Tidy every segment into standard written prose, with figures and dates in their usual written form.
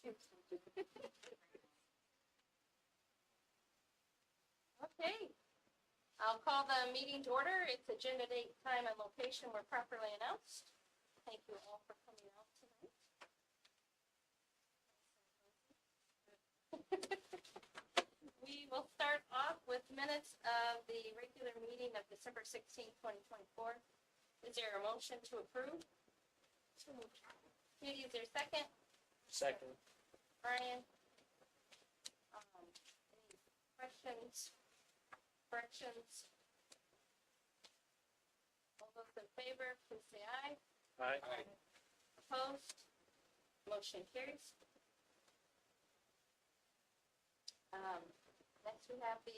Okay, I'll call the meeting to order. It's agenda date, time, and location were properly announced. Thank you all for coming out tonight. We will start off with minutes of the regular meeting of December 16, 2024. Is there a motion to approve? Katie, is there a second? Second. Brian? Any questions, corrections? All those in favor, please say aye. Aye. Opposed? Motion carries. Next, we have the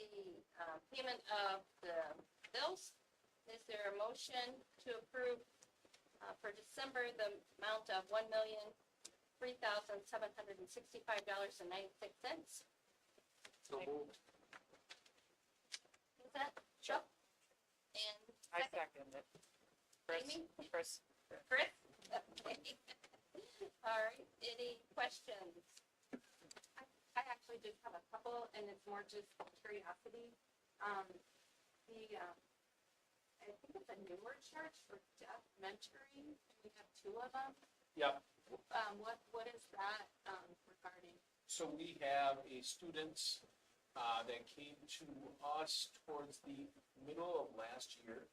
payment of the bills. Is there a motion to approve for December the amount of $1,003,765.96? So moved. Is that Chuck? And I second it. Chris? Amy? Chris? Chris? Okay. All right, any questions? I actually just have a couple, and it's more just curiosity. I think it's a newer church for deaf mentoring, and we have two of them. Yep. What is that regarding? So we have a student that came to us towards the middle of last year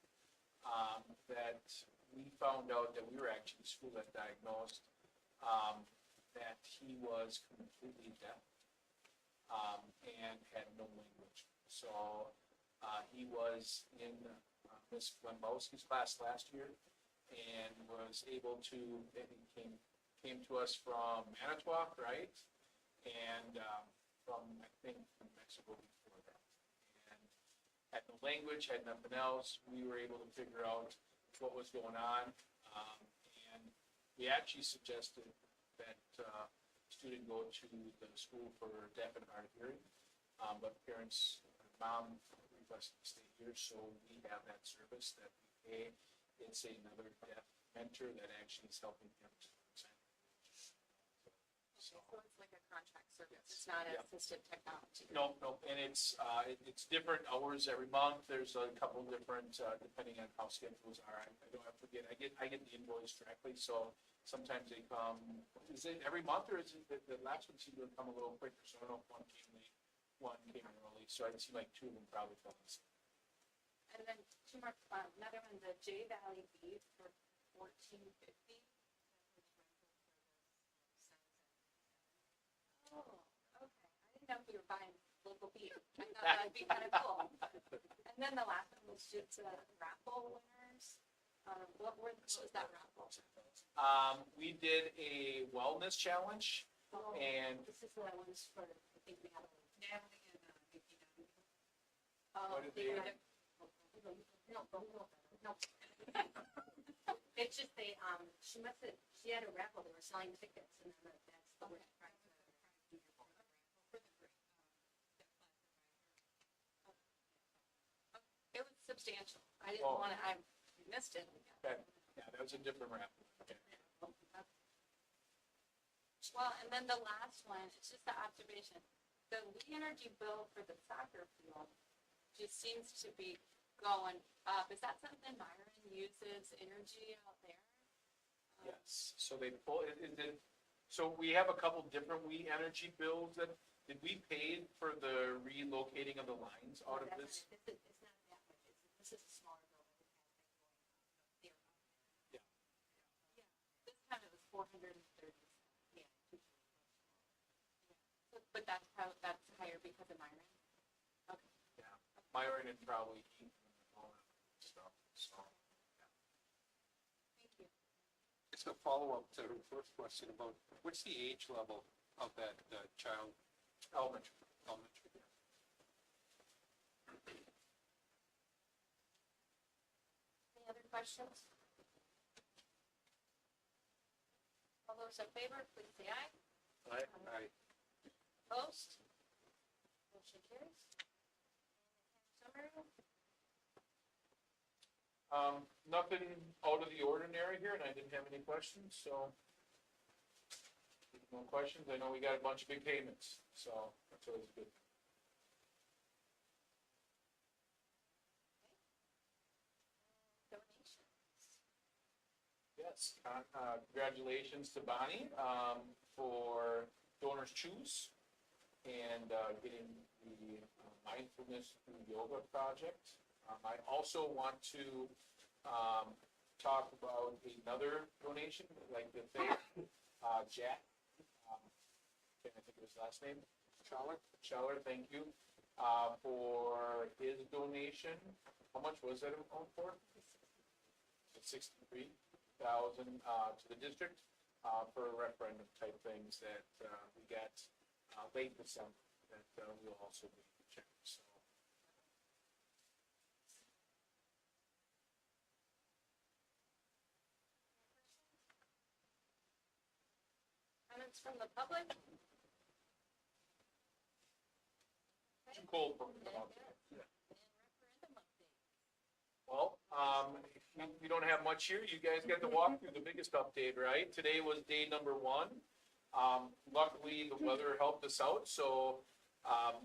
that we found out that we were actually the school that diagnosed that he was completely deaf and had no language. So he was in Miss Lembowski's class last year and was able to, he came to us from Manitowoc, right? And from, I think, from Mexico before that. And had no language, had nothing else. We were able to figure out what was going on. And we actually suggested that student go to the school for deaf and hard of hearing. But parents, mom requested to stay here, so we have that service that we pay. It's another deaf mentor that actually is helping him to present. So it's like a contract service. It's not Yeah. assistive technology. No, and it's different hours every month. There's a couple different, depending on how schedules are. I don't have to forget, I get the invoice directly, so sometimes they come, is it every month, or is it, the last one seemed to come a little quicker, so I don't know if one came late, one came early, so I'd see like two of them probably fell asleep. And then two more, another one, the J Valley Beef for $14.50. Oh, okay. I didn't know if we were buying local beef. I thought that'd be kind of cool. And then the last one was just raffle winners. What was that raffle? We did a wellness challenge, Oh, and this is the ones for, I think we have Natalie and Vicky. What Oh, did they do? No. It's just she had a raffle, they were selling tickets, and then that's the word prize. It was substantial. I didn't Oh. want to, I missed it. okay, yeah, that was a different raffle. Okay. Well, and then the last one, it's just an observation. The We Energy bill for the soccer field just seems to be going up. Is that something Myron uses energy out there? Yes, so they pull, so we have a couple different energy bills that, did we pay for the relocating of the lines out of this? It's not that much. This is a smaller bill. Yeah. This time it was 430. Yeah. But that's higher because of Myron. Okay. Yeah, Myron and probably Ethan and all that stuff, so. Thank you. It's a follow-up to her first question about what's the age level of that child? Elementary. Elementary. Any other questions? All those in favor, please say aye. Aye. Opposed? Motion carries. Summary? Nothing out of the ordinary here, and I didn't have any questions, so. No questions? I know we got a bunch of big payments, so that's always good. Donations. Yes, congratulations to Bonnie, for Donors Choose and, getting the mindfulness through yoga project. I also want to, talk about another donation, like the thing, Jack, can I think of his last name? Scheller, thank you, for his donation. How much was that amount for? 63,000, to the district, for referendum type things that, we got, late December, that, we'll also be checking, so. Comments from the public? Too cold for me to come out. And referendum update. Well, we don't have much here. You guys got to walk through the biggest update, right? Today was day number 1. Luckily, the weather helped us out, so,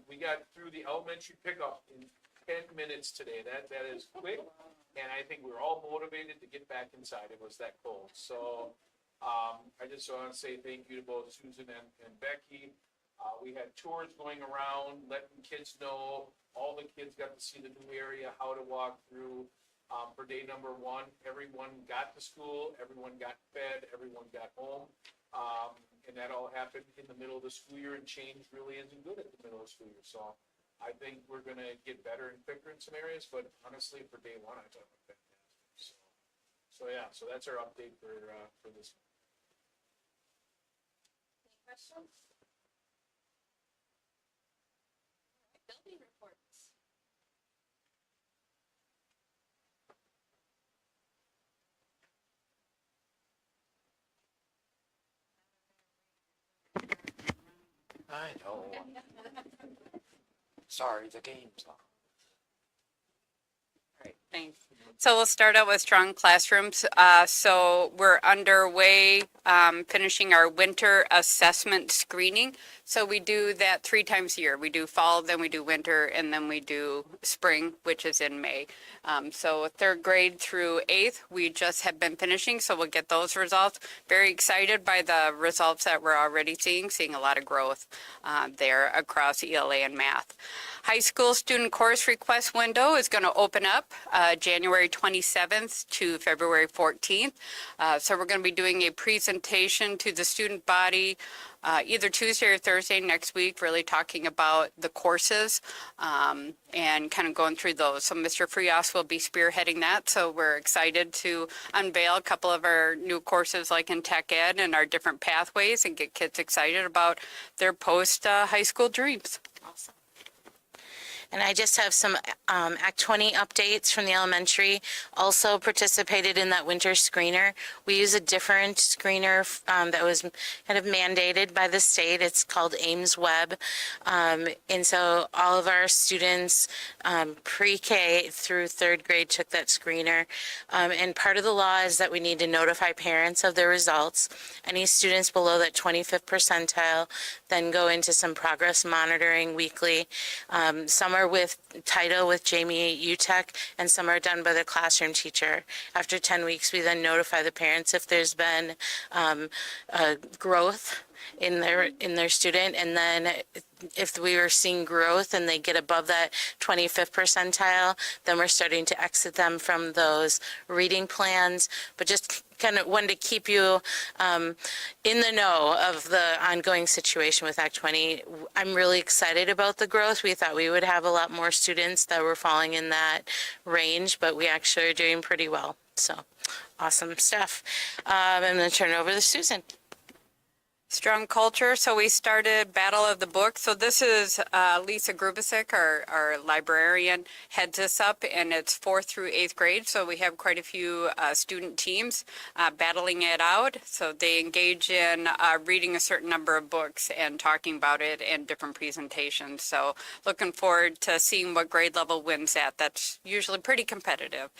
we got through the elementary pickup in 10 minutes today. That is quick, and I think we're all motivated to get back inside. It was that cold. So, I just want to say thank you to both Susan and Becky. We had tours going around, letting kids know. All the kids got to see the new area, how to walk through. For day number 1, everyone got to school, everyone got fed, everyone got home. And that all happened in the middle of the school year, and change really isn't good at the middle of the school year. So I think we're gonna get better and quicker in some areas, but honestly, for day 1, I thought it was fantastic. So yeah, so that's our update for this. Any questions? Building reports. I know. Sorry, the game's on. Right, thanks. So we'll start out with strong classrooms. So we're underway, finishing our winter assessment screening. So we do that 3 times a year. We do fall, then we do winter, and then we do spring, which is in May. So 3rd grade through 8th, we just have been finishing, so we'll get those results. Very excited by the results that we're already seeing a lot of growth there across ELA and math. High school student course request window is going to open up January 27th to February 14th. So we're going to be doing a presentation to the student body either Tuesday or Thursday next week, really talking about the courses and kind of going through those. So Mr. Frias will be spearheading that. So we're excited to unveil a couple of our new courses like in tech ed and our different pathways and get kids excited about their post high school dreams. Awesome. And I just have some Act 20 updates from the elementary. Also participated in that winter screener. We use a different screener that was kind of mandated by the state. It's called Ames Web. And so all of our students pre-K through 3rd grade took that screener. And part of the law is that we need to notify parents of their results. Any students below that 25th percentile then go into some progress monitoring weekly. Some are with title with Jamie UTEC, and some are done by the classroom teacher. After 10 weeks, we then notify the parents if there's been growth in their student, and then if we were seeing growth and they get above that 25th percentile, then we're starting to exit them from those reading plans. But just kind of wanted to keep you in the know of the ongoing situation with Act 20. I'm really excited about the growth. We thought we would have a lot more students that were falling in that range, but we actually are doing pretty well. So awesome stuff. I'm going to turn it over to Susan. Strong culture. So we started Battle of the Book. So this is Lisa Grubasic, our librarian, heads this up, and it's 4th through 8th grade. So we have quite a few student teams battling it out. So they engage in reading a certain number of books and talking about it in different presentations. So looking forward to seeing what grade level wins that. That's usually pretty competitive.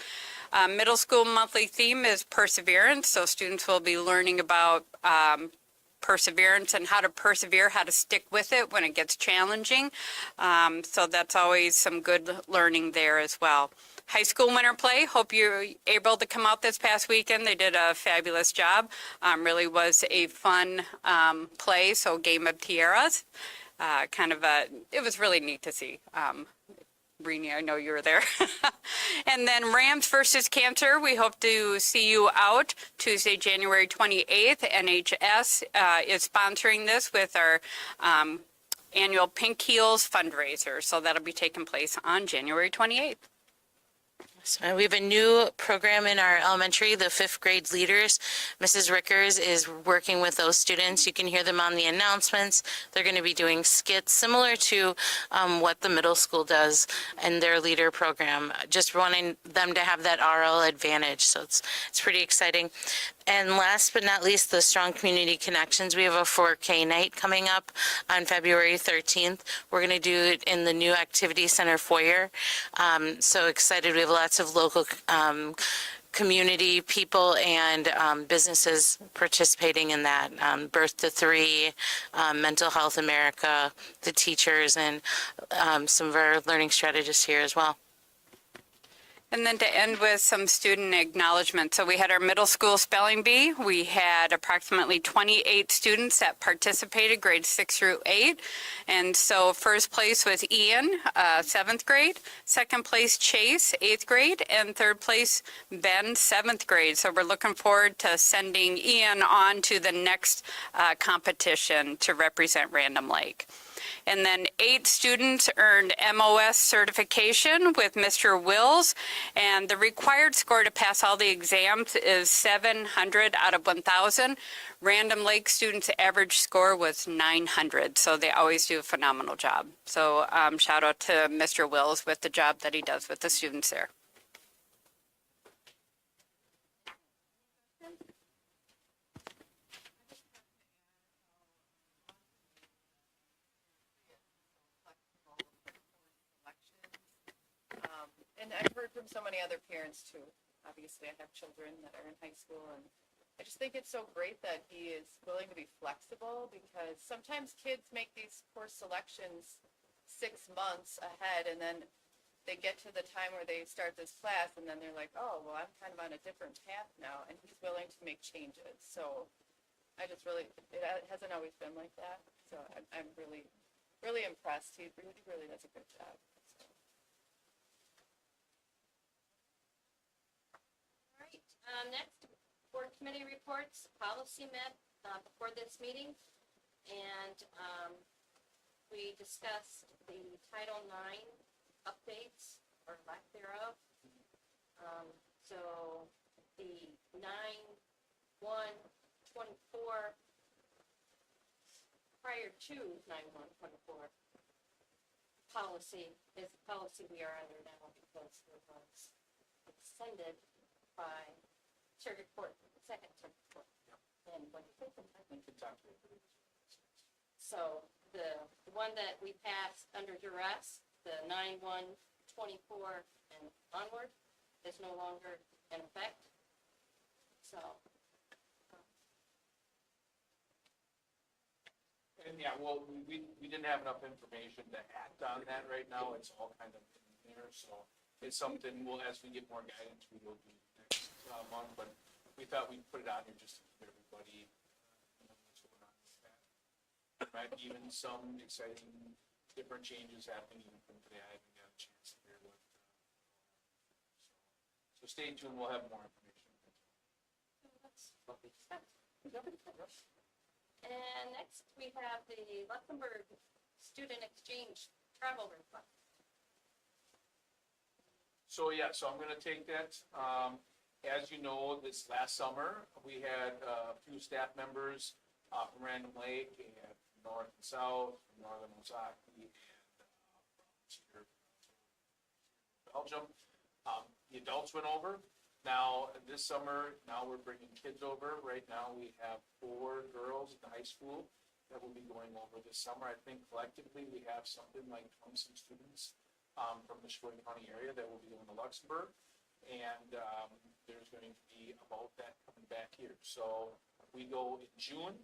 Middle school monthly theme is perseverance. So students will be learning about perseverance and how to persevere, how to stick with it when it gets challenging. So that's always some good learning there as well. High school winter play, hope you're able to come out this past weekend. They did a fabulous job. Really was a fun play, so Game of Tiaras. It was really neat to see. Rini, I know you were there. And then Rams versus Cancer, we hope to see you out Tuesday, January 28th. NHS is sponsoring this with our annual Pink Heels fundraiser. So that'll be taking place on January 28th. So we have a new program in our elementary, the fifth grade leaders. Mrs. Rickers is working with those students. You can hear them on the announcements. They're going to be doing skits similar to what the middle school does in their leader program, just wanting them to have that RL advantage. So it's pretty exciting. And last but not least, the Strong Community Connections. We have a 4K night coming up on February 13th. We're going to do it in the new Activity Center foyer. So excited. We have lots of local community people and businesses participating in that. Birth to Three, Mental Health America, the teachers, and some of our learning strategists here as well. And then to end with some student acknowledgement. So we had our middle school spelling bee. We had approximately 28 students that participated, grades 6 through 8. And so first place was Ian, 7th grade. Second place, Chase, 8th grade. And third place, Ben, 7th grade. So we're looking forward to sending Ian on to the next competition to represent Random Lake. And then 8 students earned MOS certification with Mr. Wills. And the required score to pass all the exams is 700 out of 1,000. Random Lake students' average score was 900. So they always do a phenomenal job. So shout out to Mr. Wills with the job that he does with the students there. And I've heard from so many other parents too. Obviously, I have children that are in high school, and I just think it's so great that he is willing to be flexible, because sometimes kids make these course selections 6 months ahead, and then they get to the time where they start this class, and then they're like, oh, well, I'm kind of on a different path now, and he's willing to make changes. So I just really, it hasn't always been like that. So I'm really, really impressed. He really does a good job. So. All right, next, board committee reports. Policy met before this meeting, and we discussed the Title IX updates, or lack thereof. So the 9/1/24, prior to 9/1/24 policy is the policy we are under now, because it was extended by circuit court, second circuit court. And what do you think? So the one that we passed under duress, the 9/1/24 and onward, is no longer in effect. So. And yeah, well, we didn't have enough information to act on that right now. It's all kind of in there, so it's something we'll, as we get more guidance, we will do next month. But we thought we'd put it on here just to keep everybody, what's going on with that. Right, even some exciting, different changes happening even from today. I haven't got a chance to hear what. So stay tuned. We'll have more information. That's what we discussed. And next, we have the Luxembourg student exchange travel request. So I'm gonna take that. As you know, this last summer, we had a few staff members from Random Lake and North and South, from Northern Osaki, and Belgium. The adults went over. Now, this summer, we're bringing kids over. Right now, we have 4 girls at the high school that will be going over this summer. I think collectively, we have something like 20-some students from the Sheboygan County area that will be going to Luxembourg. And there's going to be about that coming back here. So we go in June,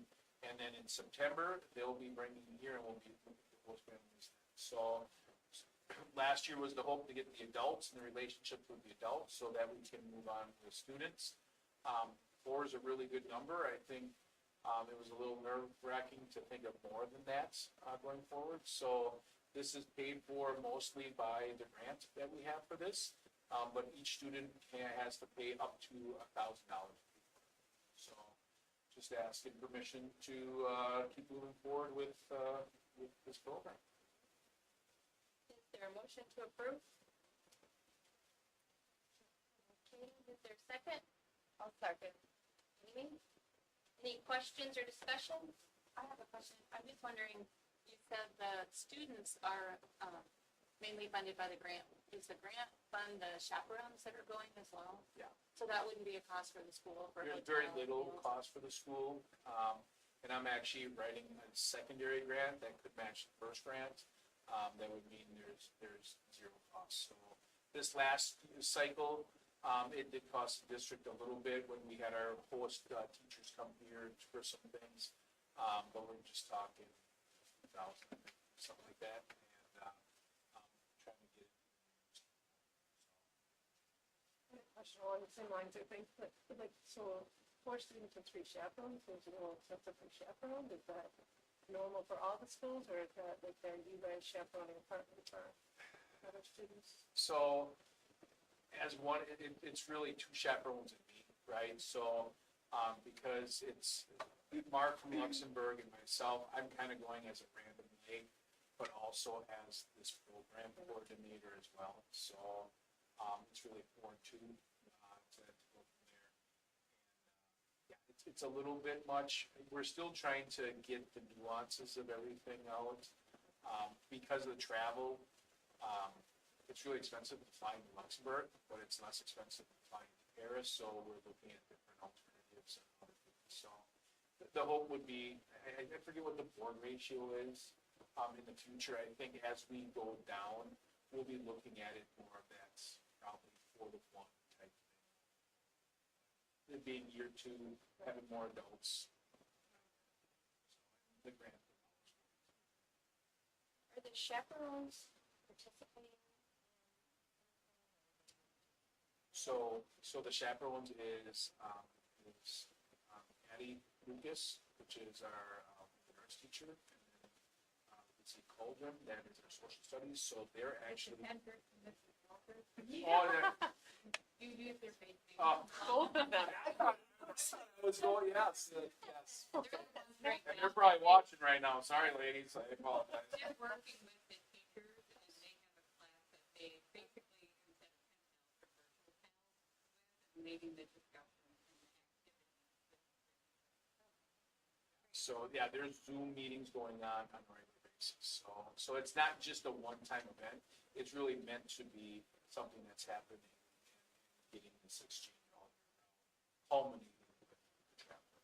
And then in September, they'll be bringing here and we'll be moving the host families. So last year was the hope to get the adults and the relationships with the adults so that we can move on to the students. 4 is a really good number. I think it was a little nerve wracking to think of more than that going forward. So this is paid for mostly by the grant that we have for this. But each student has to pay up to $1,000. So just asking permission to keep moving forward with this program. Is there a motion to approve? Okay, is there a second? I'll second. Amy? Any questions or discussion? I have a question. I'm just wondering, you said the students are mainly funded by the grant. Does the grant fund the chaperones that are going as well? Yeah. So that wouldn't be a cost for the school for There's very hotel, little meals? cost for the school. And I'm actually writing a secondary grant that could match the first grant. That would mean there's zero cost. So this last cycle, it did cost the district a little bit when we had our host teachers come here for some things. But we're just talking 1,000, something like that. And trying to get it. Question along the same lines, I think, like, so 4 students with 3 chaperones, there's no separate chaperone, is that normal for all the schools, or is that like you guys chaperoning partly for other students? So as one, it's really 2 chaperones and me, right? So, because it's Mark from Luxembourg and myself, I'm kind of going as a random leg, but also as this program coordinator as well. So, it's really 4 and 2, to go from there. And, yeah, it's a little bit much. We're still trying to get the nuances of everything out. Because of the travel, it's really expensive to fly to Luxembourg, but it's less expensive to fly to Paris, so we're looking at different alternatives and other things. So the hope would be, I forget what the board ratio is, in the future. I think as we go down, we'll be looking at it more of that probably 4 to 1 type thing. It being year 2, having more adults. The grant. Are the chaperones participating? So the chaperones is Addie Lucas, which is our arts teacher, and then Lindsay Cauldron, that is our social studies, so they're actually. Oh, they're, You use their face. Both of them. let's go, yes, yes. And they're probably watching right now, sorry ladies, I apologize. They're working with the teachers and they have a class that they basically instead of pen pals or virtual pals with, and leading the discussion and activities. So, yeah, there's Zoom meetings going on a regular basis, so it's not just a one-time event, it's really meant to be something that's happening and getting this exchange all year round, culminating with the travel.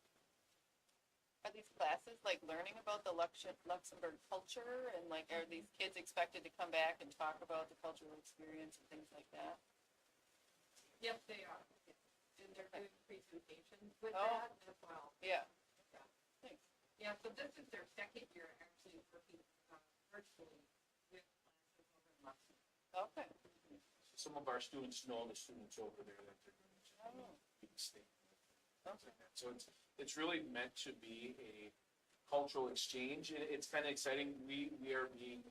Are these classes like learning about the Luxembourg culture, and like, are these kids expected to come back and talk about the cultural experience and things like that? Yes, they are. And they're doing presentations with Oh. that as well. Yeah. Thanks. Yeah, so this is their second year actually working virtually with classes over in Luxembourg. Okay. Some of our students know the students over there that they're going to be staying with, things like that. So it's really meant to be a cultural exchange, and it's kind of exciting. We are being,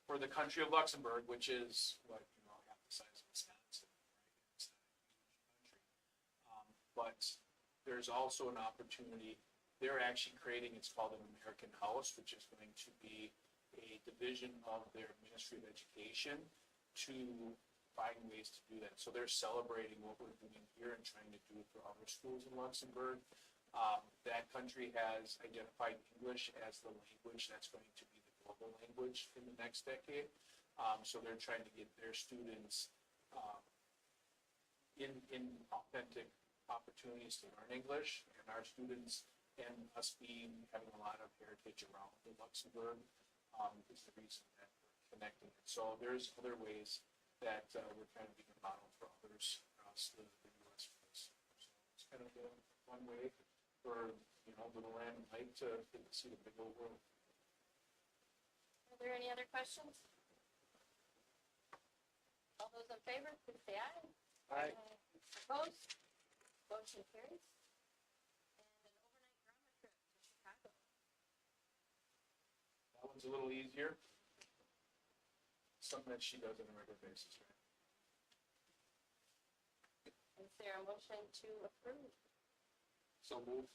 for the country of Luxembourg, which is what, half the size of Wisconsin, right? It's not a huge country. But there's also an opportunity, they're actually creating, it's called an American House, which is going to be a division of their Ministry of Education to find ways to do that. So they're celebrating what we're doing here and trying to do it for other schools in Luxembourg. That country has identified English as the language that's going to be the global language in the next decade. So they're trying to get their students in authentic opportunities to learn English, and our students and us having a lot of heritage around the Luxembourg is the reason that we're connecting it. So there's other ways that we're kind of being a model for others across the U.S. for this. So it's kind of one way for little random height to get to see the big old world. Are there any other questions? All those in favor, please say aye. Aye. Opposed? Motion carries. And an overnight drama trip to Chicago. That one's a little easier. Something that she does on a regular basis, right? Is there a motion to approve? So move.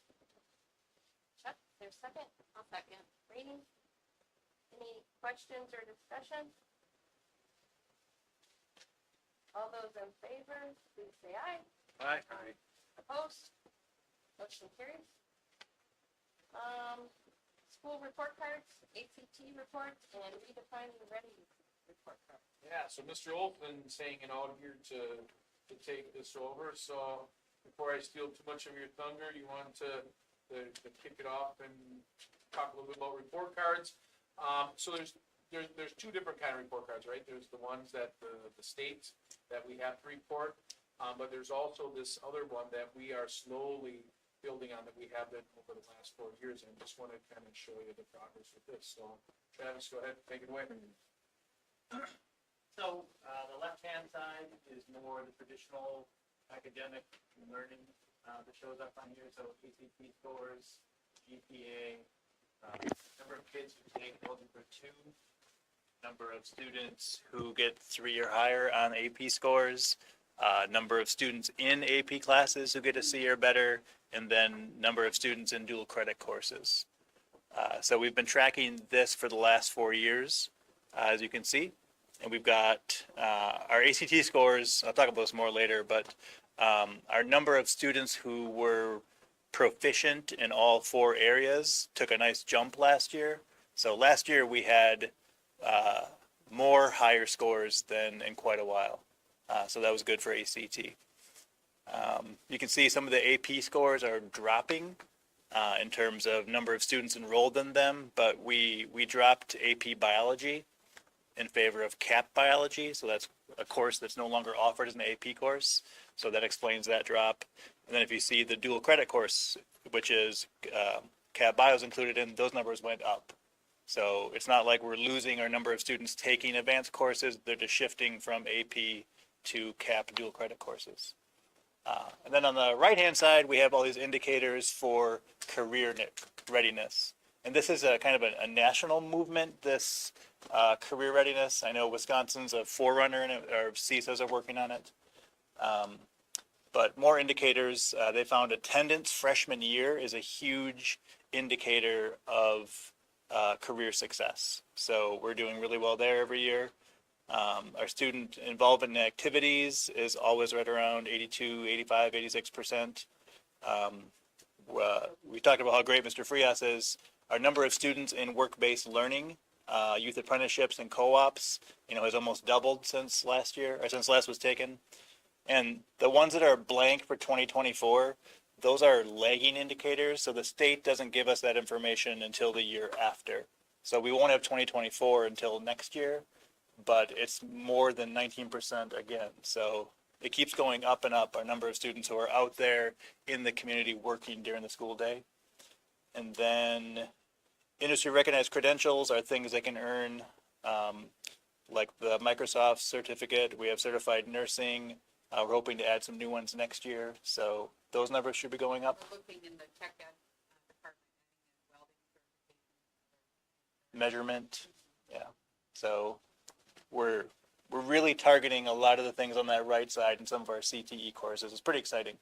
Chuck, is there a second? I'll second. Rainey? Any questions or discussion? All those in favor, please say aye. Aye. Opposed? Motion carries. School report cards, ACT reports, and redefining ready report card. Yeah, so Mr. Olfman's hanging out here to take this over, so before I steal too much of your thunder, you want to kick it off and talk a little bit about report cards. So there's two different kind of report cards, right? There's the ones that the state that we have to report, but there's also this other one that we are slowly building on, that we have been over the last 4 years, and I just want to kind of show you the progress with this. So Travis, go ahead, take it away. So, the left-hand side is more the traditional academic learning, that shows up on here, so ACT scores, GPA, number of kids who take Algebra 2, number of students who get 3 or higher on AP scores, number of students in AP classes who get a C or better, and then number of students in dual credit courses. So we've been tracking this for the last 4 years, as you can see. And we've got our ACT scores, I'll talk about this more later, but our number of students who were proficient in all 4 areas took a nice jump last year. So last year we had more higher scores than in quite a while. So that was good for ACT. You can see some of the AP scores are dropping in terms of number of students enrolled in them, but we dropped AP biology in favor of CAP biology. So that's a course that's no longer offered as an AP course. So that explains that drop. And then if you see the dual credit course, which is CAP bio is included in, those numbers went up. So it's not like we're losing our number of students taking advanced courses. They're just shifting from AP to CAP dual credit courses. And then on the right-hand side, we have all these indicators for career readiness. And this is a kind of a national movement, this career readiness. I know Wisconsin's a forerunner in it, or CISAs are working on it. But more indicators, they found attendance freshman year is a huge indicator of career success. So we're doing really well there every year. Our student involvement in activities is always right around 82, 85, 86%. We talked about how great Mr. Frias is. Our number of students in work-based learning, youth apprenticeships and co-ops, has almost doubled since last year, or since last was taken. And the ones that are blank for 2024, those are lagging indicators. So the state doesn't give us that information until the year after. So we won't have 2024 until next year, but it's more than 19% again. So it keeps going up and up, our number of students who are out there in the community working during the school day. And then industry recognized credentials are things they can earn, like the Microsoft certificate. We have certified nursing. We're hoping to add some new ones next year. So those numbers should be going up. We're looking in the tech ed department, adding in welding certification. Measurement, yeah. So we're really targeting a lot of the things on that right side in some of our CTE courses. It's pretty exciting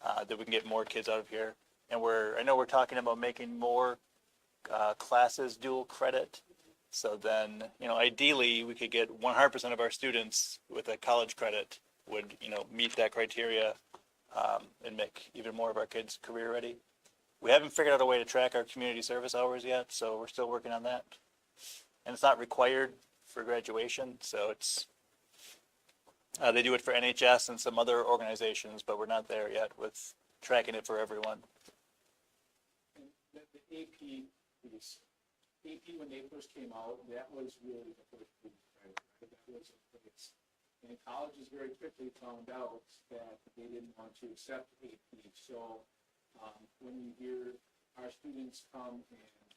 that we can get more kids out of here. And I know we're talking about making more classes dual credit. So then, ideally we could get 100% of our students with a college credit would, meet that criteria and make even more of our kids career ready. We haven't figured out a way to track our community service hours yet, so we're still working on that. And it's not required for graduation, so it's, they do it for NHS and some other organizations, but we're not there yet with tracking it for everyone. The AP piece, AP when they first came out, that was really the first piece, right? That was a place. And colleges very quickly found out that they didn't want to accept AP. So when you hear our students come and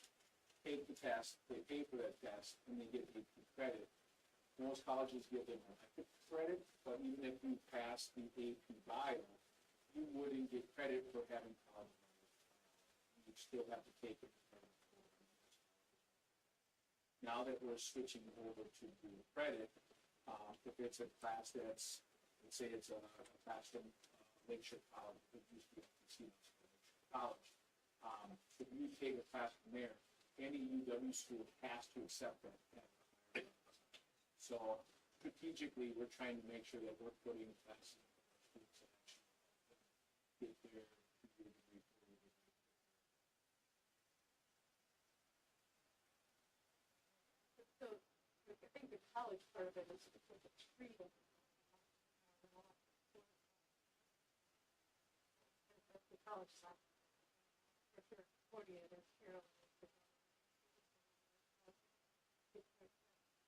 take the test, they pay for that test, and they get AP credit. Most colleges give them elective credit, but even if you pass the AP bio, you wouldn't get credit for having college credit. You still have to take it. Now that we're switching over to dual credit, if it's a class that's, let's say it's a class from Lakeshore College, it used to be FTC, College. If you take a class from there, any UW school has to accept that. So strategically, we're trying to make sure that we're putting classes in students that actually get their degree. So I think the college part of it is because it's free. The college side. If you're 40, it is here.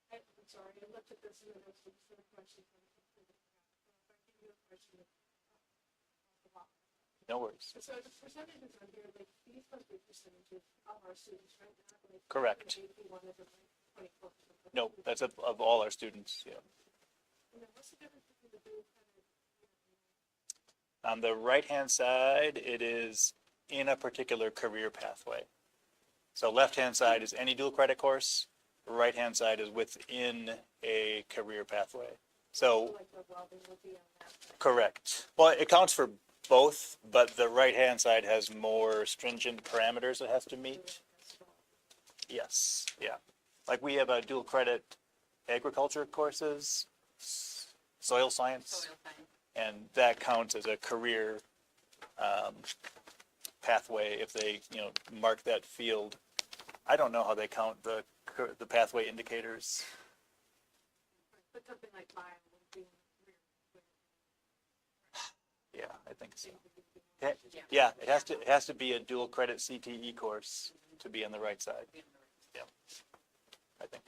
I'm sorry, I looked at this and then there was some sort of questions. So if I give you a question, No worries. so the percentages on here, like these must be percentages of our students right now. Like, Correct. the AP one is like 24%. No, that's of all our students, yeah. And then what's the difference between the dual credit? On the right-hand side, it is in a particular career pathway. So left-hand side is any dual credit course, right-hand side is within a career pathway. So, Like the welding would be on that side. correct. Well, it counts for both, but the right-hand side has more stringent parameters it has to meet. Yes, yeah. Like we have a dual credit agriculture courses, soil science, Soil science. and that counts as a career pathway if they, mark that field. I don't know how they count the pathway indicators. But something like bio would be. Yeah, I think so. Yeah, it has to be a dual credit CTE course to be on the right side. Yeah, I think.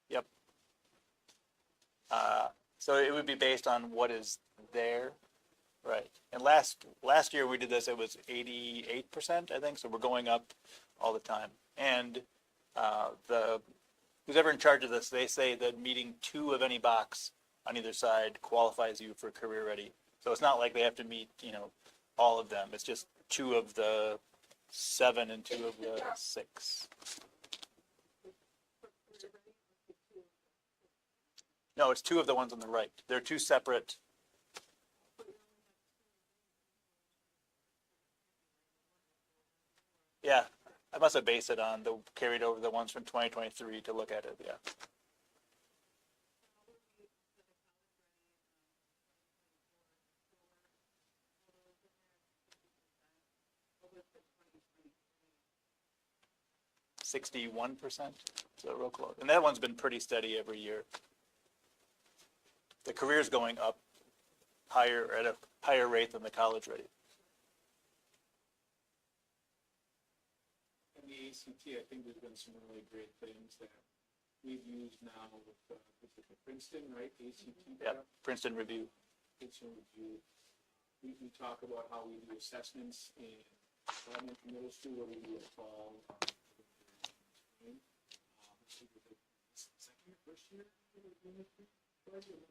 Yep. So it would be based on what is there, right? And last year we did this, it was 88%, I think, so we're going up all the time. And who's ever in charge of this, they say that meeting 2 of any box on either side qualifies you for career ready. So it's not like they have to meet, all of them. It's just 2 of the 7 and 2 of the 6. No, it's 2 of the ones on the right. They're 2 separate. Yeah, I must have based it on carried over the ones from 2023 to look at it, yeah. $61%, so real close. And that one's been pretty steady every year. The career's going up higher, at a higher rate than the college rate. In the ACT, I think there's been some really great things that we've used now with the Princeton, right, ACT data. Yep, Princeton Review. Princeton Review. We talk about how we do assessments in elementary, middle school, where we do a fall. Second year, first year?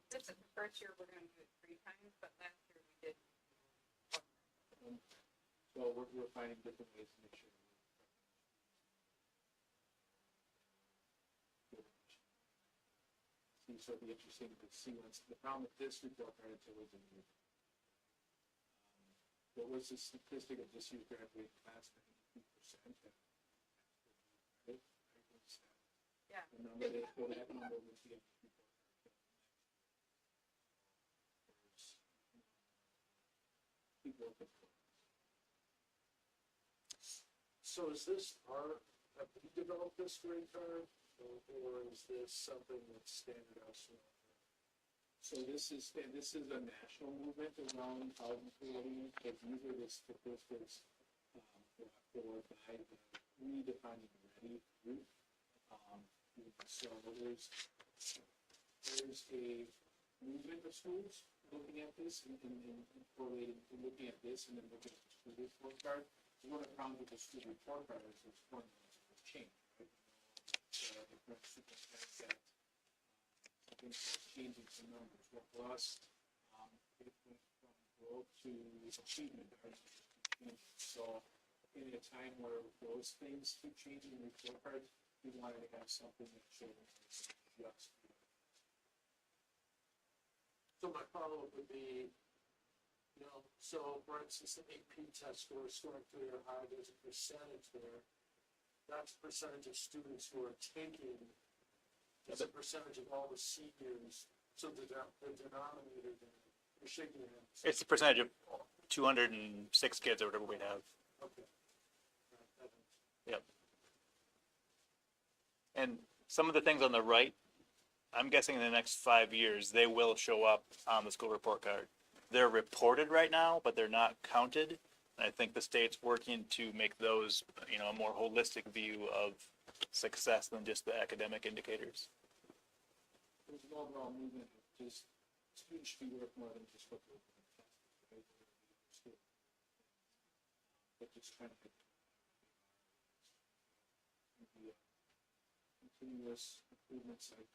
This is the first year we're gonna do it 3 times, but last year we did. So we're finding different ways to make sure. So it'll be interesting to see what's the problem with this report card until we can. What was the statistic of this year's graduating class? 92%. Yeah. The number that for that number was the report card. People are good. So is this have you developed this grade card, or is this something that's standardized? So this is a national movement around college equality, because these are the statistics brought forward by the redefining ready group. So there's a movement of schools looking at this and correlating, looking at this and then looking at the school report card. One of the problems with the school report card is it's one that's changed, right? The current superintendent said, I think it's changing some numbers. What was, it went from growth to achievement. So in a time where those things keep changing in report cards, we wanted to have something that showed just. So my follow-up would be, so for instance, the AP test score historically are high, there's a percentage there. That's a percentage of students who are taking, that's a percentage of all the seniors. So the denominator there, you're shaking your head. It's the percentage of 206 kids or whatever we have. Okay. Yep. And some of the things on the right, I'm guessing in the next 5 years, they will show up on the school report card. They're reported right now, but they're not counted. And I think the state's working to make those, a more holistic view of success than just the academic indicators. There's an overall movement of just students should be worth more than just what they're doing. Right? But just trying to get the continuous improvement cycle.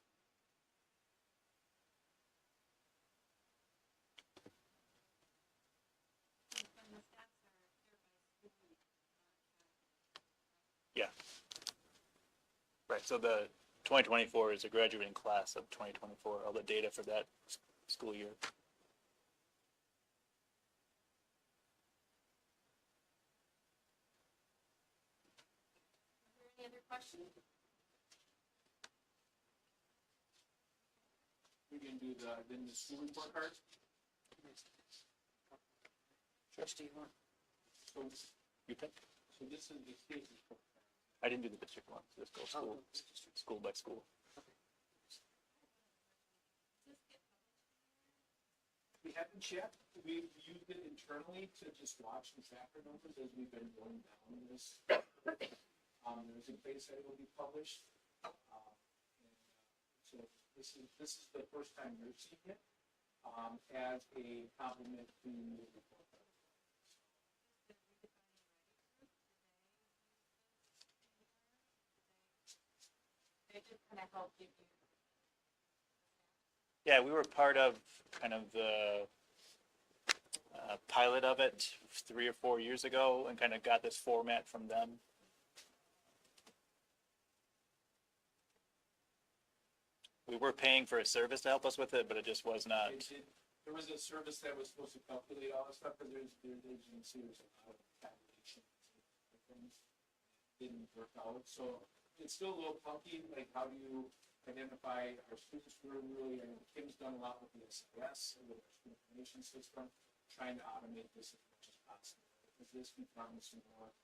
Yeah. Right, so the 2024 is a graduating class of 2024, all the data for that school year. Any other questions? We can do the school report cards. Trustee one. So, You pick? so this is the state report. I didn't do the district one, so just go school by school. We haven't yet. We've used it internally to just watch and track our numbers as we've been going down this. There's a place that it will be published. So this is the first time you're seeing it, as a complement to the report card. They just kind of help give you. Yeah, we were part of kind of the pilot of it 3 or 4 years ago and kind of got this format from them. We were paying for a service to help us with it, but it just was not. There was a service that was supposed to calculate all this stuff, but there's a lot of calculations and things didn't work out. So it's still a little funky, like how do you identify our students who are really, Kim's done a lot with the SIS and with our student information system, trying to automate this as much as possible. Because this becomes more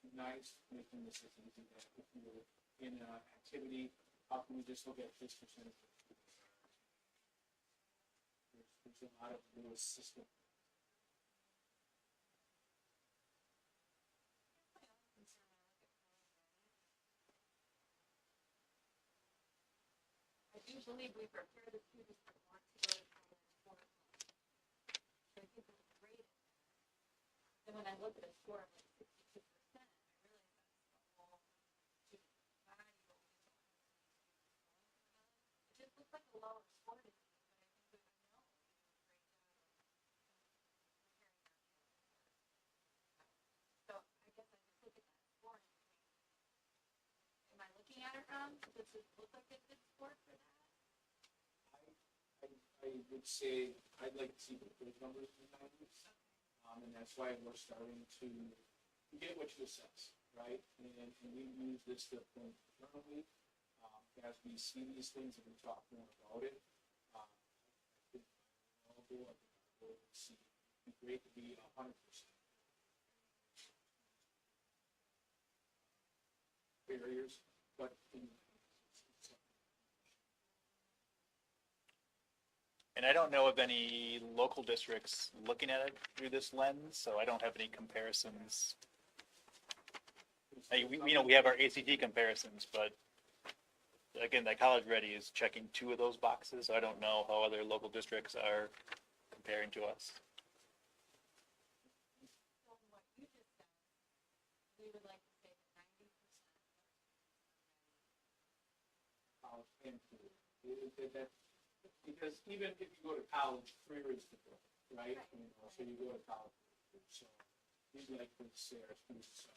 recognized, making this as easy that if you're in an activity, how can we just look at this percentage of students? There's a lot of little system. I do believe we prepare the students that want to go to college for it. I think it's great. And when I look at a score of like 62%, I realize that's the whole student body. It just looks like a lower score to me, but I think that I know we do a great job of preparing our kids. So I guess I just look at that score and think, am I looking at it wrong? Does it look like a good score for that? I would say I'd like to see those numbers in the 90s. And that's why we're starting to get what you assess, right? And we use this to think internally as we see these things and we talk more about it. I think our goal is see. It'd be great to be 100%. Barriers, but And I don't know of any local districts looking at it through this lens, so I don't have any comparisons. We have our ACT comparisons, but again, that College Ready is checking 2 of those boxes, so I don't know how other local districts are comparing to us. From what you just said, we would like to say that 90%. College and career. Because even if you go to college, career is the goal, right? So you go to college. So we'd like to say our students are.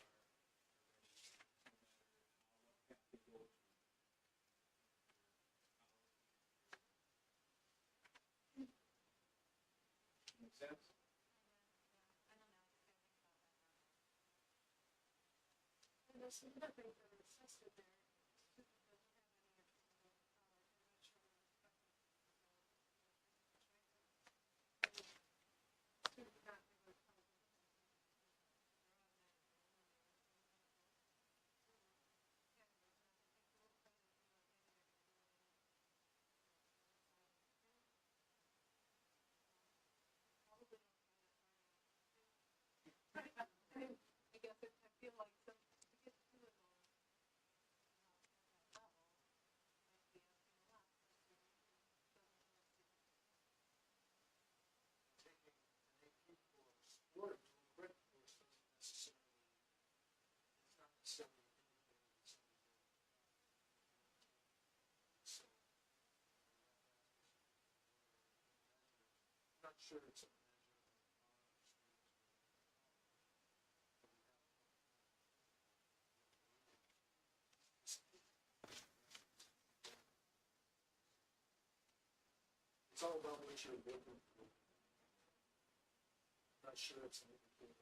Make sense? And there's some other things that are assessed there. I guess I feel like some, to get to it, Or grit course doesn't necessarily, it's not necessarily indicated as something. So. I'm not sure it's a measure. It's all about what you're looking for. Not sure it's an indicator.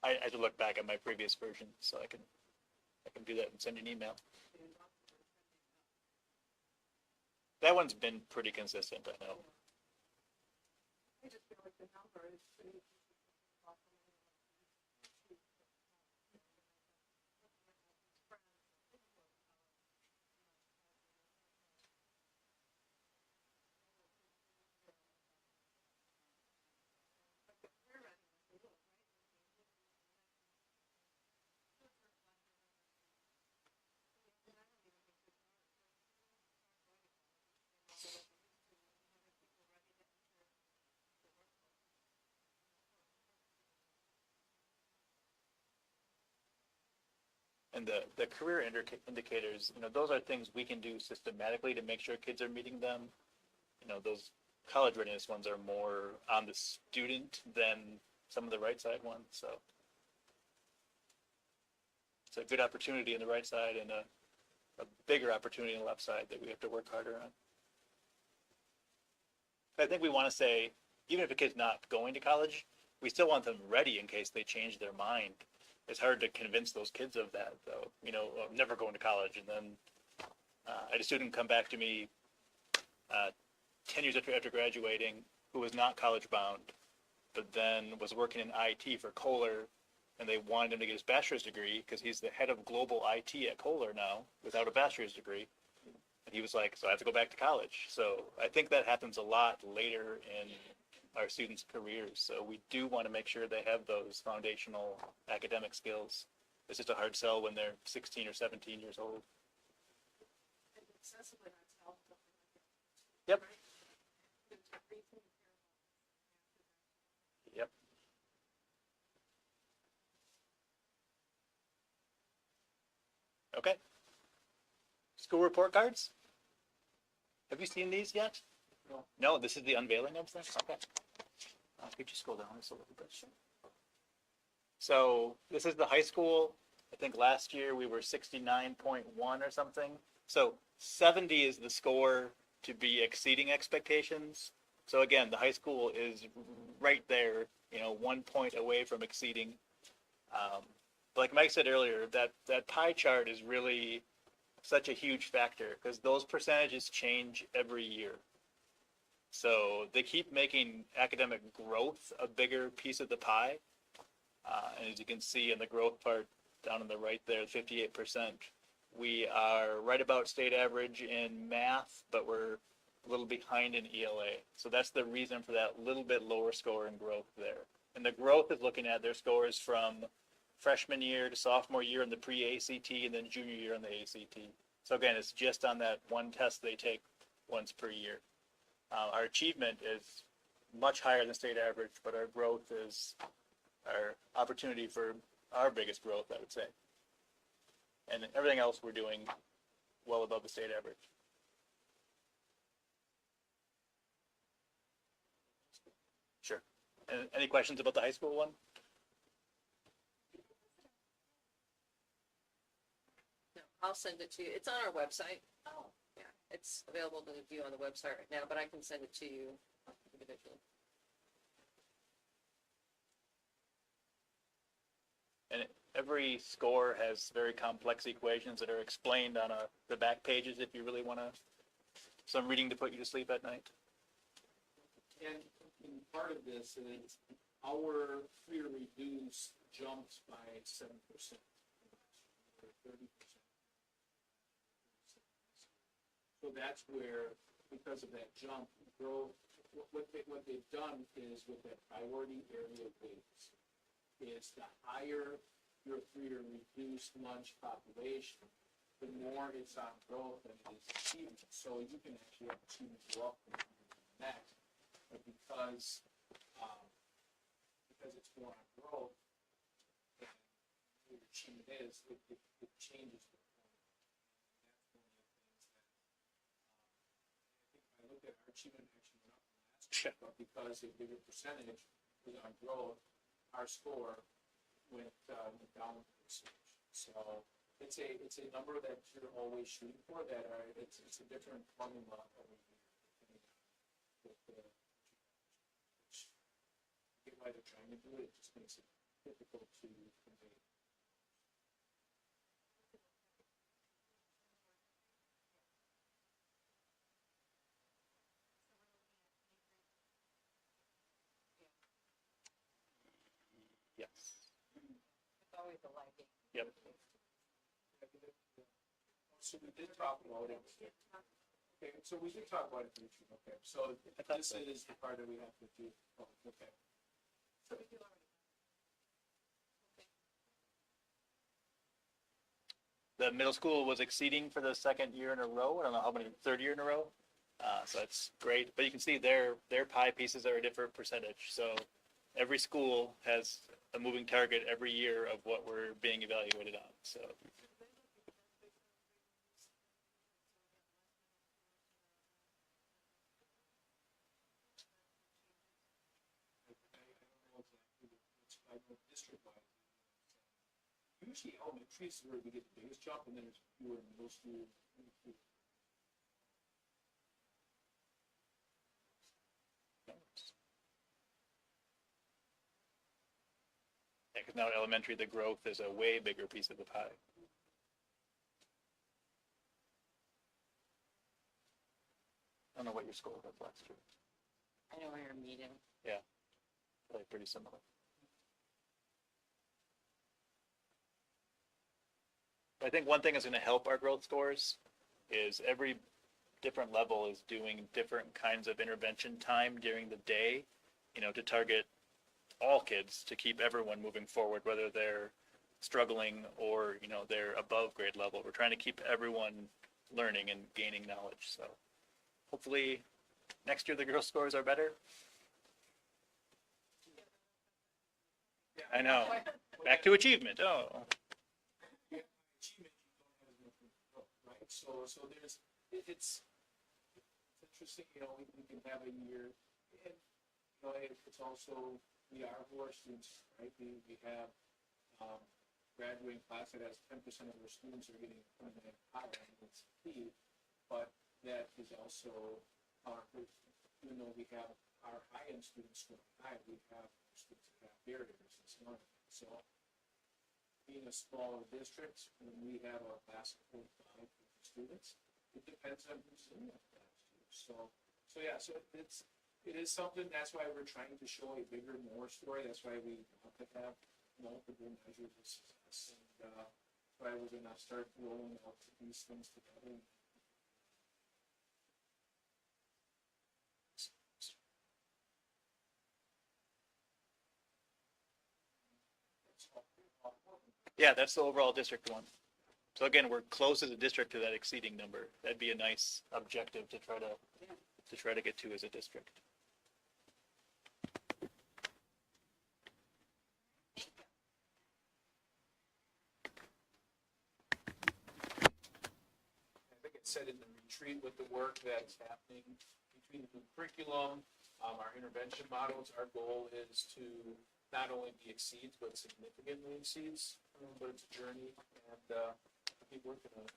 I have to look back at my previous version, so I can do that and send you an email. That one's been pretty consistent, I know. I just feel like the number is pretty. And the career indicators, those are things we can do systematically to make sure kids are meeting them. Those college readiness ones are more on the student than some of the right side ones, so. It's a good opportunity on the right side and a bigger opportunity on the left side that we have to work harder on. I think we want to say, even if a kid's not going to college, we still want them ready in case they change their mind. It's hard to convince those kids of that, though. I'm never going to college. And then I had a student come back to me 10 years after graduating who was not college bound, but then was working in IT for Kohler, and they wanted him to get his bachelor's degree because he's the head of global IT at Kohler now without a bachelor's degree. And he was like, so I have to go back to college. So I think that happens a lot later in our students' careers. So we do want to make sure they have those foundational academic skills. It's just a hard sell when they're 16 or 17 years old. Accessible in itself. Yep. Yep. Okay. School report cards? Have you seen these yet? No. No, this is the unveiling of them? Okay. Could you scroll down just a little bit? So this is the high school. I think last year we were 69.1 or something. So 70 is the score to be exceeding expectations. So again, the high school is right there, 1 point away from exceeding. Like Mike said earlier, that pie chart is really such a huge factor because those percentages change every year. So they keep making academic growth a bigger piece of the pie. And as you can see in the growth part down on the right there, 58%, We are right about state average in math, but we're a little behind in ELA. So that's the reason for that little bit lower score and growth there. And the growth is looking at their scores from freshman year to sophomore year in the pre-ACT and then junior year in the ACT. So again, it's just on that one test they take once per year. Our achievement is much higher than state average, but our growth is our opportunity for our biggest growth, I would say. And everything else we're doing well above the state average. Sure. And any questions about the high school one? No, I'll send it to you. It's on our website. Oh, Yeah, it's available to view on the website right now, but I can send it to you individually. And every score has very complex equations that are explained on the back pages if you really want to, some reading to put you to sleep at night. And part of this is our free or reduced jumped by 7%. 30%. So that's where, because of that jump, growth, what they've done is with that priority area weights, is the higher your free or reduced lunch population, the more it's on growth than it is achievement. So you can actually have achievement go up from next, but because it's more on growth, and your achievement is, it changes the formula. That's one of the things that, I think if I looked at our achievement actually went up from last year, but because a bigger percentage was on growth, our score went down a percentage. So it's a number that you're always shooting for. That it's a different formula every year. With which I get why they're trying to do it. It just makes it difficult to convey. Yes. It's always a lagging. Yep. So we did talk about it. Okay, so we did talk about it. Okay, so this is the part that we have to do. Oh, okay. So we do already. The middle school was exceeding for the second year in a row. I don't know how many, third year in a row. So that's great. But you can see their pie pieces are a different percentage. So every school has a moving target every year of what we're being evaluated on. So I know district-wide. Usually elementary is where we get the biggest jump, and then it's fewer in middle school. yeah, because now in elementary, the growth is a way bigger piece of the pie. I don't know what your score was last year. I know where you're meeting. Probably pretty similar. I think one thing that's going to help our growth scores is every different level is doing different kinds of intervention time during the day, to target all kids to keep everyone moving forward, whether they're struggling or, they're above grade level. We're trying to keep everyone learning and gaining knowledge. So hopefully next year the growth scores are better. I know. Back to achievement. Oh. Achievement, you don't have as much growth, right? So there's, it's interesting, we can have a year, and, it's also, we are who our students, right? We have, graduating class that has 10% of our students are getting permanent higher, and it's key, but that is also, even though we have our high-end students scoring high, we have students that have barriers and so on. So being a smaller district, when we have a class of 45 students, it depends on who's in that class too. So it is something, that's why we're trying to show a bigger, more story. That's why we want to have multiple measures of success. And why we're gonna start rolling out these things together. Yeah, that's the overall district one. So again, we're close as a district to that exceeding number. That'd be a nice objective to try to get to as a district. I think it said in the retreat with the work that's happening between the new curriculum, our intervention models, our goal is to not only be exceeds, but significantly exceeds, but it's a journey, and, I keep working on it.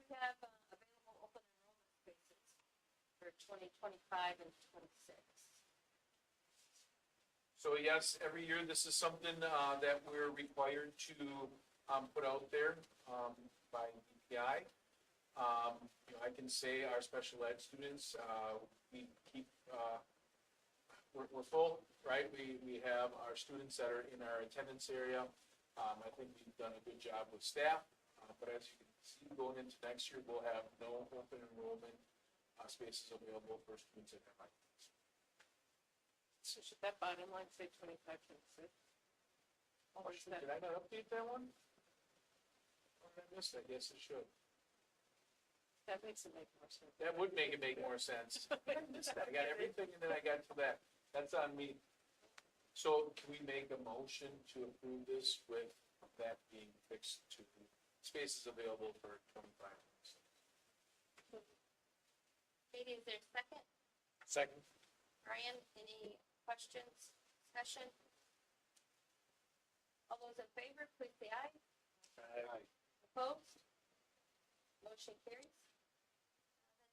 We have available open enrollment spaces for 2025 and 26. So yes, every year, this is something, that we're required to, put out there, by DPI. You know, I can say our special ed students, we keep, we're full, right? We have our students that are in our attendance area. I think we've done a good job with staff, but as you can see, going into next year, we'll have no open enrollment, spaces available for students at MI. So should that bottom line say 25, 26? Or is that, Did I not update that one? Or did I miss that? Yes, it should. that makes it make more sense. That would make it make more sense. I missed that. I got everything and then I got to that. That's on me. So can we make a motion to approve this with that being fixed to spaces available for 25? Katie, is there a second? Second. Brian, any questions, discussion? All those in favor, please say aye. Aye. Opposed? Motion carries.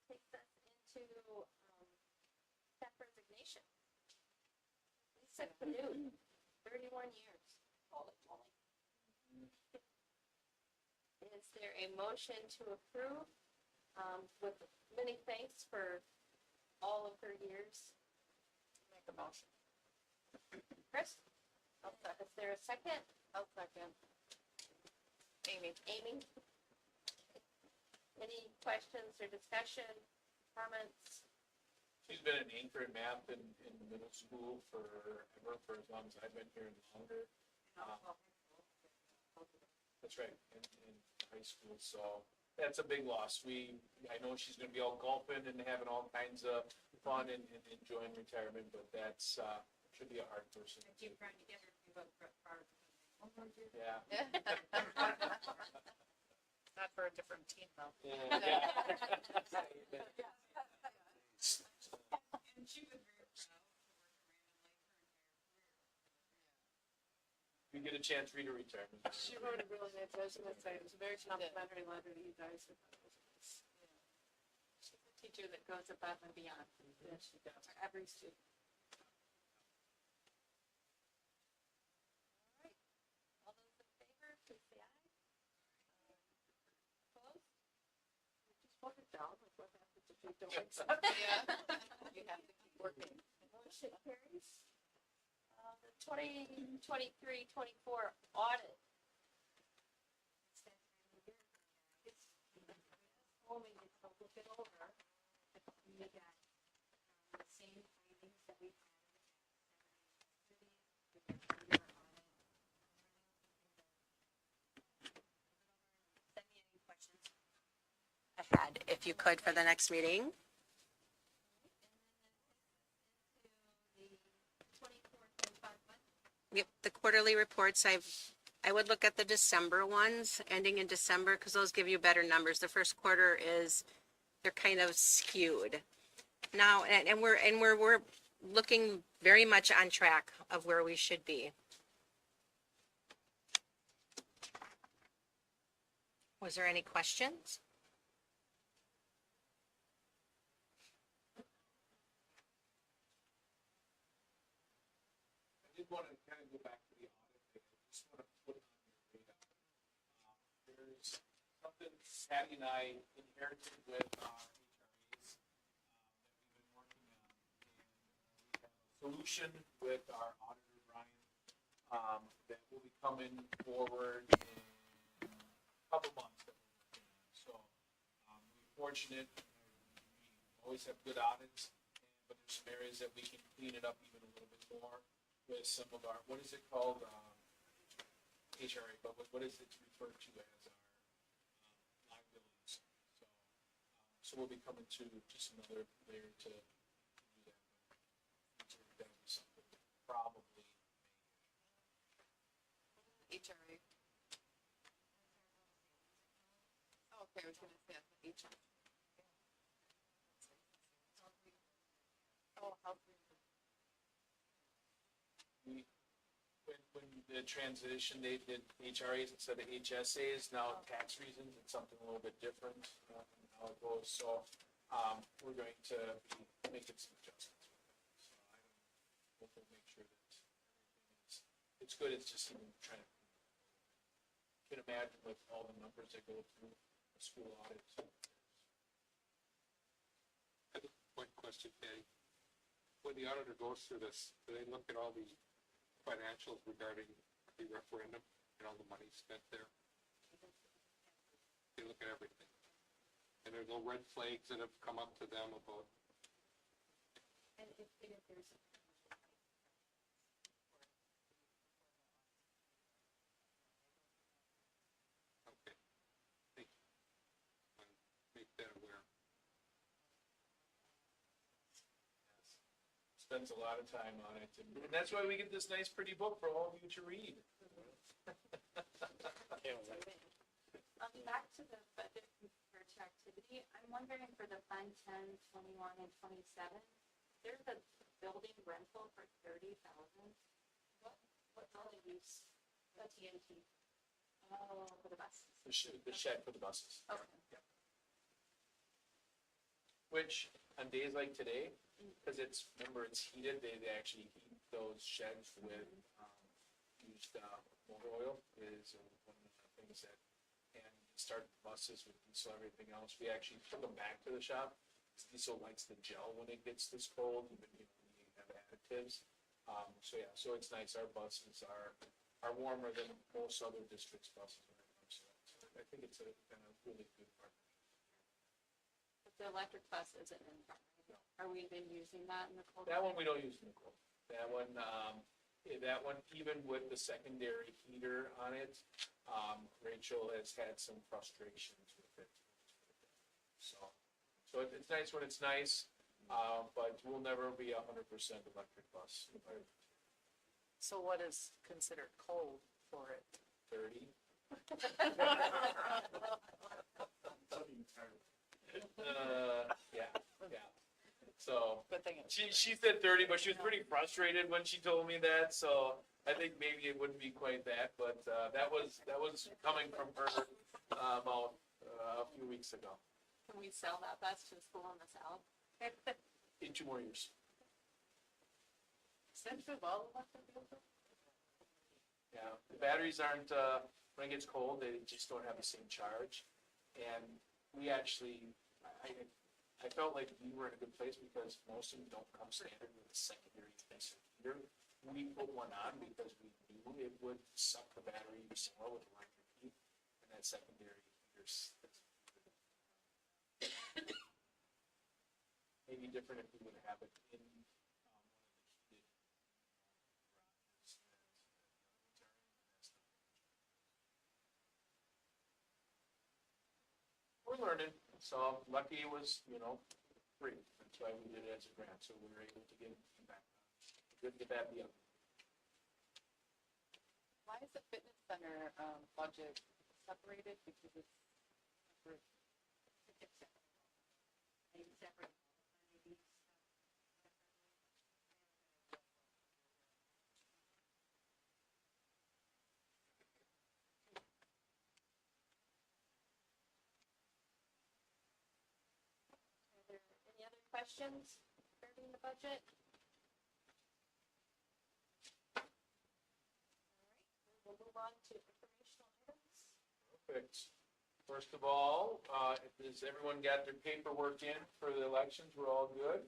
That takes us into, staff resignation. Lisa Canoe, 31 years. Holy moly. Is there a motion to approve, with many thanks for all of her years? Make a motion. Chris? Is there a second? I'll second. Amy. Amy? Any questions or discussion, comments? She's been an anchor in math in middle school forever, for as long as I've been here and longer. That's right, in high school, so that's a big loss. I know she's gonna be all golfing and having all kinds of fun and enjoying retirement, but that's, should be a hard person. Yeah. Not for a different team, though. Yeah. We get a chance to read her retirement. She wrote a really nice resume, it was a very complimentary letter to you guys. I thought it was nice. She's a teacher that goes above and beyond Yeah, she does. for every student. All those in favor, please say aye. Opposed? Just vote it down, like what happens if you don't accept? Yeah. You have to keep working. Motion carries. The 2023-24 audit. Only to look it over. We got the same findings that we've had. Send me any questions ahead, if you could, for the next meeting. Yep, the quarterly reports, I would look at the December ones, ending in December, because those give you better numbers. The first quarter they're kind of skewed. Now, and we're looking very much on track of where we should be. Was there any questions? I did want to kind of go back to the audit thing. I just want to put on your radar. There's something Patty and I inherited with our HRAs that we've been working on. And we have a solution with our auditor, Brian, that will be coming forward in a couple months. That we're working on. So, we're fortunate, we always have good audits, but there's some areas that we can clean it up even a little bit more with some of our, what is it called? HRA, but what is it referred to as our liabilities? So we'll be coming to just another layer to do that. So that'll be something probably. HRA. Oh, okay, I was gonna say, I thought HRA. Oh, health. We, when the transition, they did HRAs instead of HSAs, now tax reasons, it's something a little bit different, how it goes, so, we're going to be making some adjustments. So we'll make sure that everything is, it's good, it's just even trying to, you can imagine with all the numbers that go through a school audit. I have one question, Patty. When the auditor goes through this, do they look at all the financials regarding the referendum and all the money spent there? They look at everything. And there's no red flags that have come up to them about, And if there's. okay, thank you. And make that aware. Spends a lot of time on it, and that's why we get this nice pretty book for all of you to read. Back to the budget compared to activity, I'm wondering for the Fund 10, 21, and 27, there's a building rental for 30,000. What building use? The TNT. Oh, for the buses. The shed for the buses. Okay. Which, on days like today, because it's, remember, it's heated, they actually heat those sheds with, used, motor oil is one of the things that, and start the buses with diesel, everything else. We actually took them back to the shop. Diesel likes the gel when it gets this cold, even, when you have additives. So yeah, so it's nice. Our buses are warmer than most other districts' buses when it comes to that. So I think it's been a really good partnership. But the electric bus isn't in front, right? Are we been using that in the cold? That one we don't use in the cold. That one, even with the secondary heater on it, Rachel has had some frustrations with it. So it's nice when it's nice, but we'll never be 100% electric bus. So what is considered cold for it? 30. Yeah. So Good thing it's. she said 30, but she was pretty frustrated when she told me that. So I think maybe it wouldn't be quite that, but that was coming from her about a few weeks ago. Can we sell that bus to the school in the south? In 2 more years. Sensitive all electric vehicles? Yeah, the batteries aren't, when it gets cold, they just don't have the same charge. And we actually, I felt like we were in a good place because most of them don't come standard with a secondary diesel heater. We put one on because we knew it would suck the battery more with electric heat, and that secondary heater's maybe different if we would have it in one of the heated garages that the other ones are in. We're learning, so lucky it was, free. That's why we did it as a grant, so we were able to get feedback. Good to get that the other. Why is the fitness center, budget separated? Because it's separate. Are there any other questions regarding the budget? All right, we'll move on to informational items. Perfect. First of all, has everyone got their paperwork in for the elections? We're all good?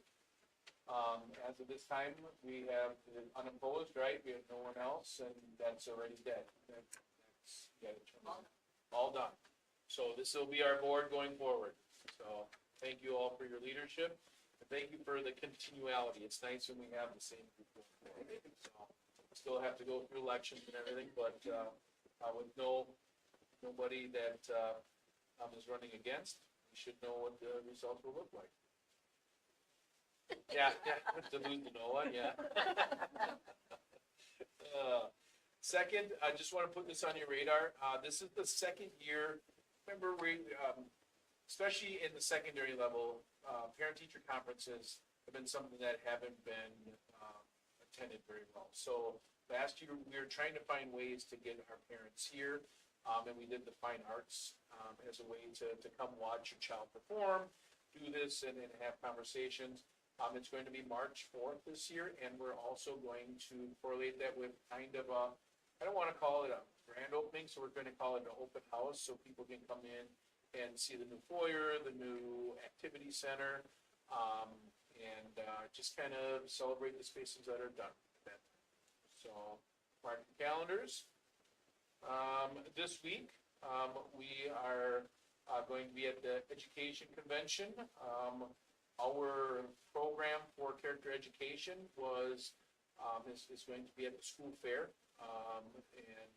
As of this time, we have the unopposed, right? We have no one else, and that's already dead. That's, yeah, all done. So this will be our board going forward. So thank you all for your leadership. And thank you for the continuality. It's nice when we have the same group going forward. So still have to go through elections and everything, but with nobody that is running against, we should know what the results will look like. Yeah, to lose to no one, yeah. Second, I just want to put this on your radar. This is the second year. Remember, especially in the secondary level, parent-teacher conferences have been something that haven't been attended very well. So last year, we were trying to find ways to get our parents here, and we did the fine arts as a way to come watch your child perform, do this, and have conversations. It's going to be March 4th this year, and we're also going to correlate that with kind of a, I don't want to call it a grand opening, so we're going to call it an open house, so people can come in and see the new foyer, the new activity center, and just kind of celebrate the spaces that are done. So, mark your calendars. This week, we are going to be at the education convention. Our program for character education is going to be at the school fair. And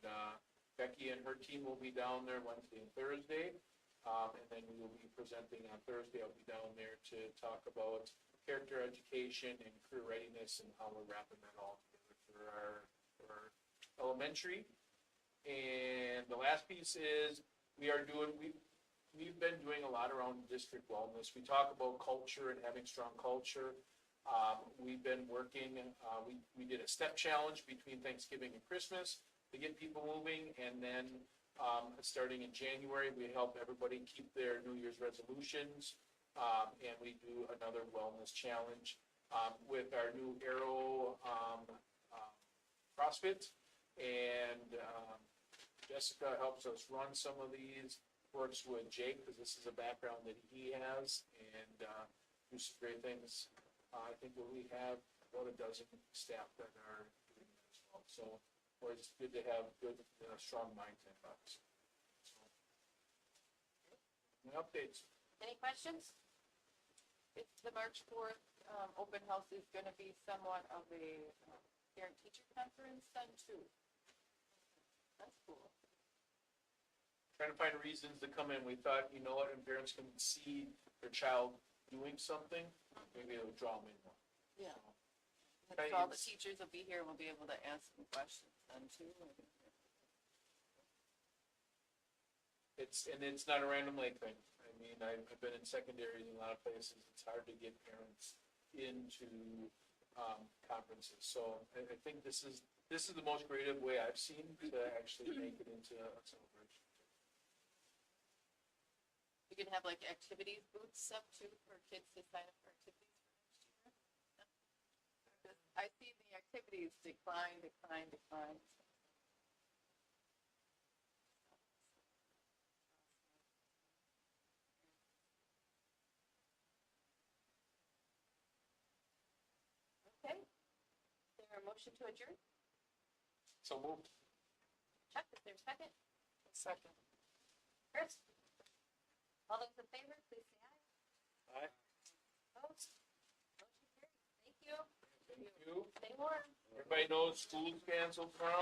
Becky and her team will be down there Wednesday and Thursday. And then we will be presenting on Thursday. I'll be down there to talk about character education and career readiness and how we're wrapping that all together for our elementary. And the last piece is we've been doing a lot around district wellness. We talk about culture and having strong culture. We've been working, we did a step challenge between Thanksgiving and Christmas to get people moving. And then starting in January, we help everybody keep their New Year's resolutions. And we do another wellness challenge with our new Aero CrossFit. And Jessica helps us run some of these. Works with Jake, because this is a background that he has, and do some great things. I think we have about a dozen staff that are doing that as well. So it's good to have good, strong mindset about it. So, any updates? Any questions? It's the March 4th open house is going to be somewhat of a parent-teacher conference then too. That's cool. Trying to find reasons to come in. We thought, you know what, when parents can see their child doing something, maybe it'll draw them in more. Yeah. So, And so all the teachers will be here, we'll be able to ask some questions then too. It's not a random lake thing. I mean, I've been in secondaries in a lot of places. It's hard to get parents into conferences. So I think this is the most creative way I've seen to actually make it into a celebration. We can have like activities booths up too for kids to sign up for activities for next year. I see the activities decline. Okay. Is there a motion to adjourn? So moved. Chuck, is there a second? Second. Chris? All those in favor, please say aye. Aye. Opposed? Motion carries. Thank you. Thank you. Stay warm. Everybody knows school's canceled tomorrow.